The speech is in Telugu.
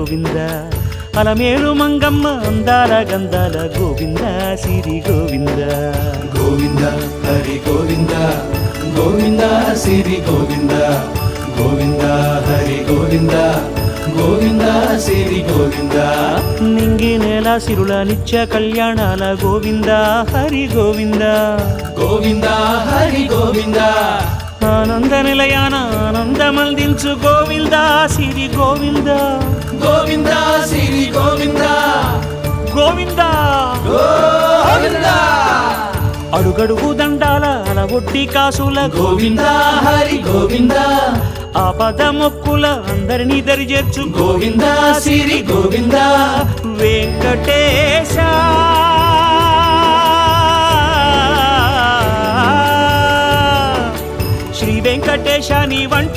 గోవింద అలమేలు మంగమ్మ అందాల గంధాల గోవింద సిరి గోవింద గోవింద హరి గోవింద గోవింద సిరి గోవింద గోవింద హరి గోవింద గోవింద సిరి గోవింద నింగి నేల సిరుల నిత్య కళ్యాణాల గోవింద హరి గోవింద గోవింద హరి గోవింద ఆనంద నిలయాన ఆనందమందించు గోవింద సిరి గోవింద గోవింద సిరి గోవింద గోవింద గోవింద అడుగడుగు దండాల అలవొట్టి కాసుల గోవింద హరి గోవింద ఆపద మొక్కుల అందరినీ దరిచేర్చు గోవింద సిరి గోవింద వెంకటేశ శ్రీ వెంకటేశ నీ వంటి